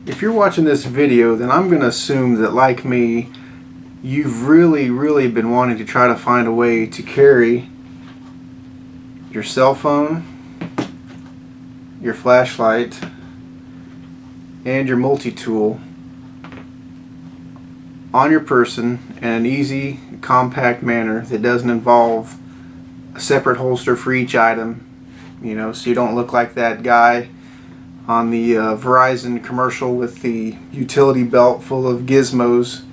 if you're watching this video, then I'm going to assume that, like me, you've really been wanting to try to find a way to carry your cell phone, your flashlight, and your multi-tool on your person in an easy, compact manner that doesn't involve a separate holster for each item, you know, so you don't look like that guy on the Verizon commercial with the utility belt full of gizmos,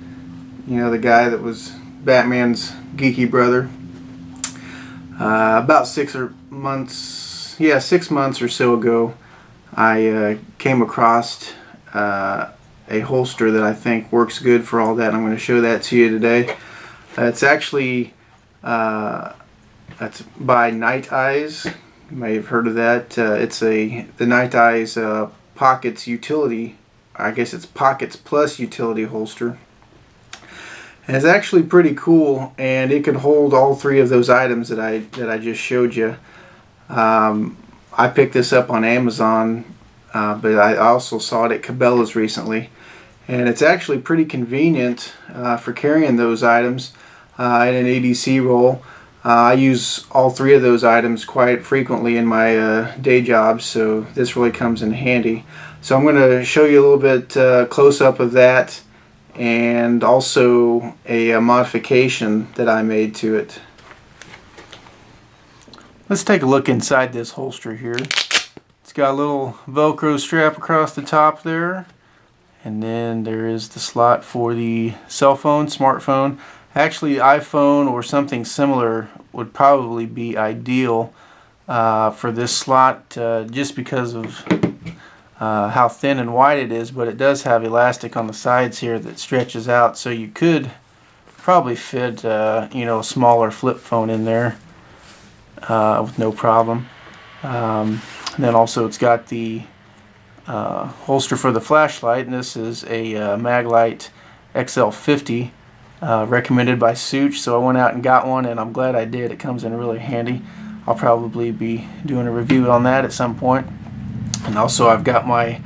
you know, the guy that was Batman's geeky brother. About 6 months or so ago, I came across a holster that I think works good for all that. I'm going to show that to you today. It's actually that's by Nite Ize. You may have heard of that. It's the Nite Ize Pock-Its utility. I guess it's Pock-Its plus utility holster. And it's actually pretty cool, and it can hold all three of those items that I just showed you. I picked this up on Amazon, but I also saw it at Cabela's recently, and it's actually pretty convenient for carrying those items in an EDC roll. I use all three of those items quite frequently in my day job, so this really comes in handy. So I'm going to show you a little bit close-up of that, and also a modification that I made to it. Let's take a look inside this holster here. It's got a little Velcro strap across the top there, and then there is the slot for the cell phone, smartphone. Actually, iPhone or something similar would probably be ideal for this slot, just because of how thin and wide it is, but it does have elastic on the sides here that stretches out, so you could probably fit you know, a smaller flip phone in there with no problem. And then also it's got the holster for the flashlight, and this is a Maglite XL50 recommended by Such, so I went out and got one, and I'm glad I did. It comes in really handy. I'll probably be doing a review on that at some point. And also I've got my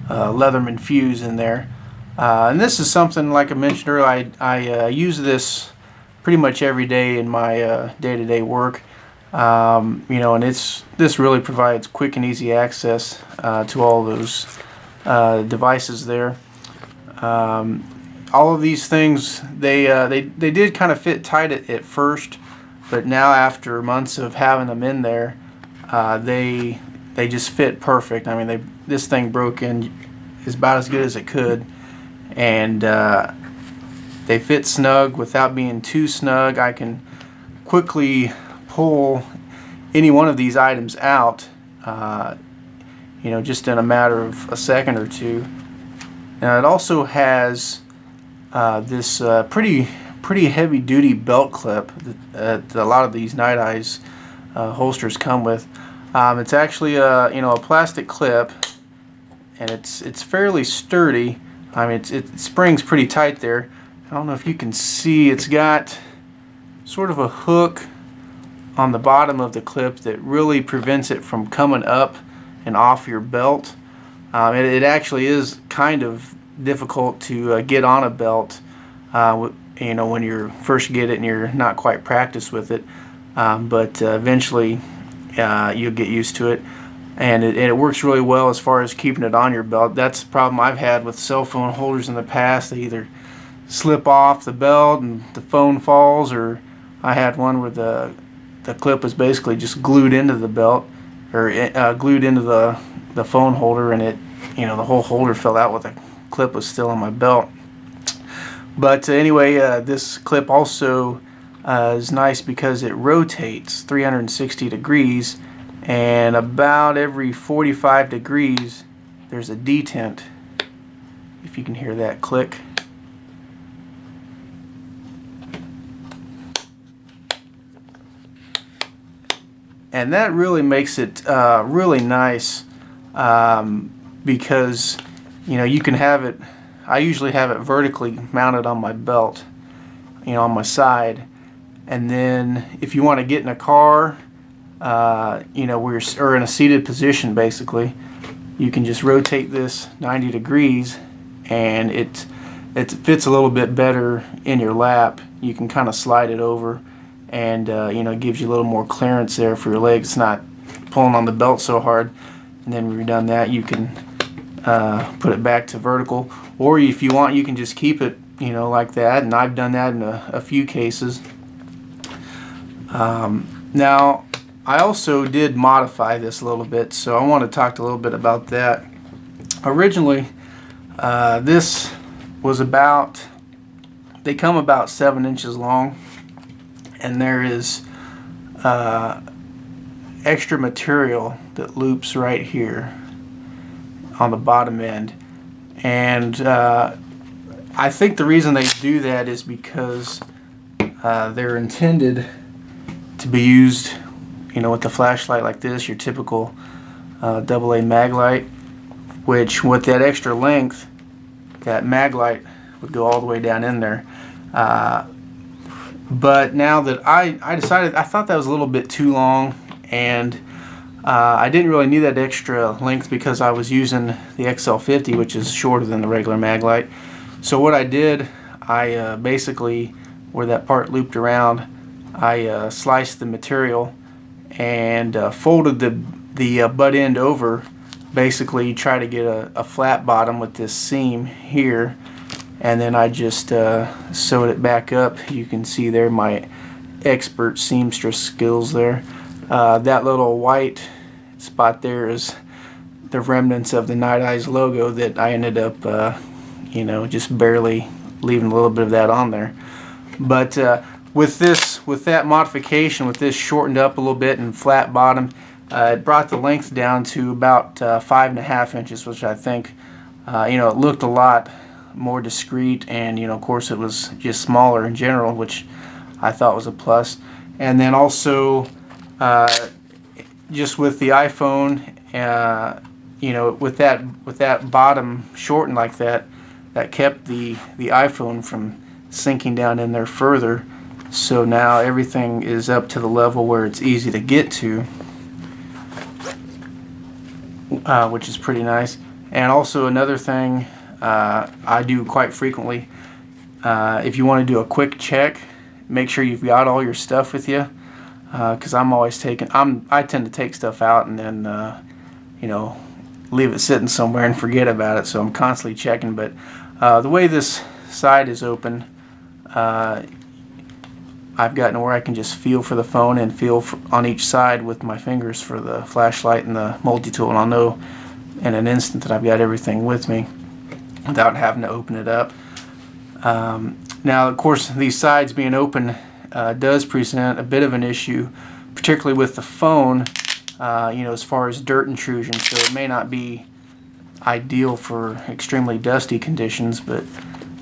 Leatherman fuse in there. And this is something, like I mentioned earlier, I use this pretty much every day in my day-to-day work. You know, and this really provides quick and easy access to all those devices there. All of these things, they did kind of fit tight at first, but now after months of having them in there, they just fit perfect. I mean, this thing broke in is about as good as it could, and they fit snug without being too snug. I can quickly pull any one of these items out, you know, just in a matter of a second or two. And it also has this pretty heavy-duty belt clip that a lot of these Nite Ize holsters come with. It's actually you know, a plastic clip, and it's fairly sturdy. I mean, it springs pretty tight there. I don't know if you can see, it's got sort of a hook on the bottom of the clip that really prevents it from coming up and off your belt. It actually is kind of difficult to get on a belt, you know, when you first get it and you're not quite practiced with it, but eventually you'll get used to it, and it works really well as far as keeping it on your belt. That's the problem I've had with cell phone holders in the past. They either slip off the belt and the phone falls, or I had one where the clip was basically just glued into the belt, or glued into the phone holder, and it, you know, the whole holder fell out while the clip was still on my belt. But anyway, this clip also is nice because it rotates 360 degrees, and about every 45 degrees there's a detent, if you can hear that click. And that really makes it really nice, because, you know, you can have it, I usually have it vertically mounted on my belt, you know, on my side, and then if you want to get in a car, you know, or in a seated position basically, you can just rotate this 90 degrees and it fits a little bit better in your lap. You can kind of slide it over, and you know, it gives you a little more clearance there for your legs. It's not pulling on the belt so hard. And then when you're done that, you can put it back to vertical, or if you want, you can just keep it, you know, like that. And I've done that in a few cases. Now, I also did modify this a little bit, so I want to talk a little bit about that. Originally, this was about, they come about 7 inches long, and there is extra material that loops right here on the bottom end. And I think the reason they do that is because they're intended to be used, you know, with the flashlight like this, your typical AA mag light, which with that extra length, that mag light would go all the way down in there. But now that I decided, I thought that was a little bit too long, and I didn't really need that extra length because I was using the XL50, which is shorter than the regular mag light. So what I did, I basically, where that part looped around, I sliced the material and folded the butt end over, basically try to get a flat bottom with this seam here, and then I just sewed it back up. You can see there my expert seamstress skills there. That little white spot there is the remnants of the Nite Ize logo that I ended up you know, just barely leaving a little bit of that on there. But with that modification, with this shortened up a little bit and flat bottom, it brought the length down to about 5.5 inches, which I think, you know, it looked a lot more discreet, and, you know, of course it was just smaller in general, which I thought was a plus. And then also, just with the iPhone, you know, with that bottom shortened like that, that kept the iPhone from sinking down in there further. So now everything is up to the level where it's easy to get to, which is pretty nice. And also another thing I do quite frequently, if you want to do a quick check, make sure you've got all your stuff with you, because I'm always I tend to take stuff out and then you know, leave it sitting somewhere and forget about it, so I'm constantly checking. But the way this side is open, I've gotten where I can just feel for the phone and feel on each side with my fingers for the flashlight and the multi-tool, and I'll know in an instant that I've got everything with me without having to open it up. Now, of course, these sides being open does present a bit of an issue, particularly with the phone, you know, as far as dirt intrusion. So it may not be ideal for extremely dusty conditions, but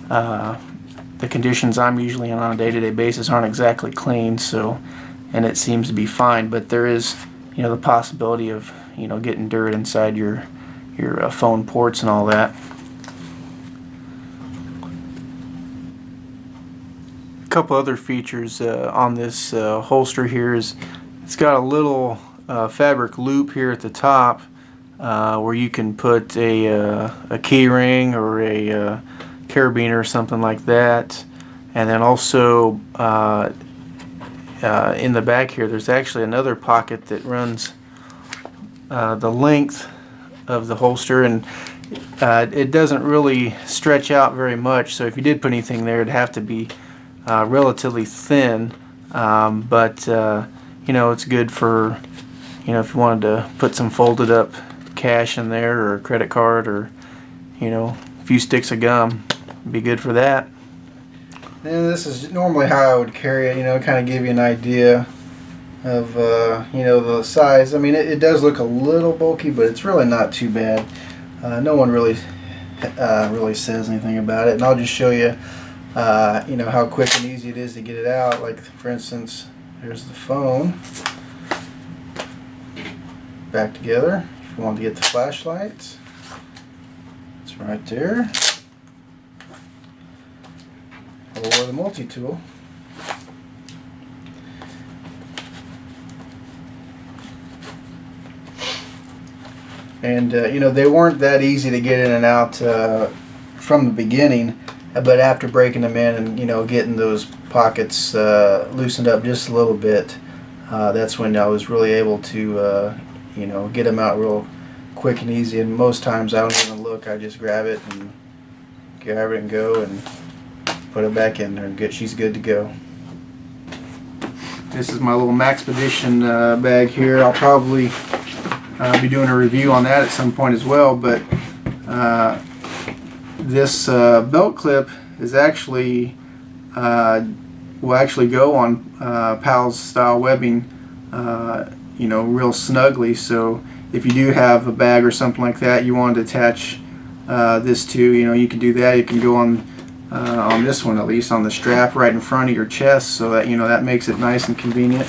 the conditions I'm usually in on a day-to-day basis aren't exactly clean, so, and it seems to be fine. But there is, you know, the possibility of, you know, getting dirt inside your phone ports and all that. A couple other features on this holster here is it's got a little fabric loop here at the top where you can put a key ring or a carabiner or something like that. And then also in the back here there's actually another pocket that runs the length of the holster, and it doesn't really stretch out very much, so if you did put anything there it'd have to be relatively thin, but you know, it's good for, you know, if you wanted to put some folded up cash in there, or a credit card, or, you know, a few sticks of gum. Be good for that. And this is normally how I would carry it, you know, kind of give you an idea of, you know, the size. I mean, it does look a little bulky, but it's really not too bad. No one really says anything about it. And I'll just show you, you know, how quick and easy it is to get it out. Like, for instance, here's the phone. Back together. If you want to get the flashlight, it's right there. Or the multi-tool. and you know, they weren't that easy to get in and out from the beginning, but after breaking them in and, you know, getting those pockets loosened up just a little bit, that's when I was really able to you know, get them out real quick and easy. And most times I don't even look, I just grab it and go and put it back in there and she's good to go. This is my little Maxpedition bag here. I'll probably be doing a review on that at some point as well, but this belt clip is actually will actually go on PALS style webbing, you know, real snugly. So if you do have a bag or something like that you want to attach this to, you know, you can do that. You can go on this one, at least on the strap right in front of your chest, so that, you know, that makes it nice and convenient.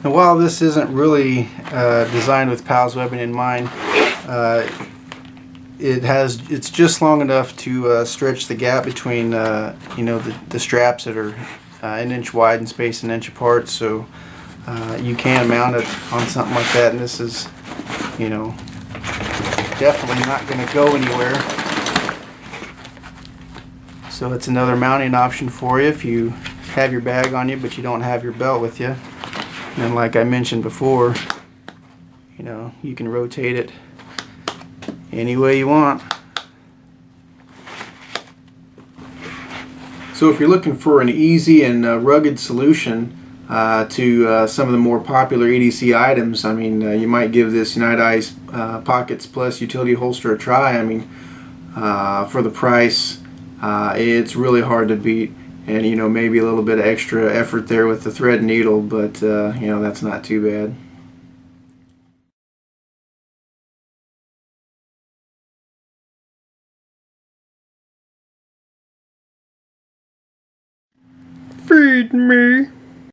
And while this isn't really designed with PALS webbing in mind, it's just long enough to stretch the gap between you know, the straps that are an inch wide and spaced an inch apart, so you can mount it on something like that. And this is, you know, definitely not going to go anywhere. So it's another mounting option for you if you have your bag on you but you don't have your belt with you. And like I mentioned before, you know, you can rotate it any way you want. So if you're looking for an easy and rugged solution to some of the more popular EDC items, I mean, you might give this Nite Ize Pock-Its Plus utility holster a try. I mean, for the price, it's really hard to beat. And, you know, maybe a little bit of extra effort there with the thread and needle, but you know, that's not too bad. Feed me.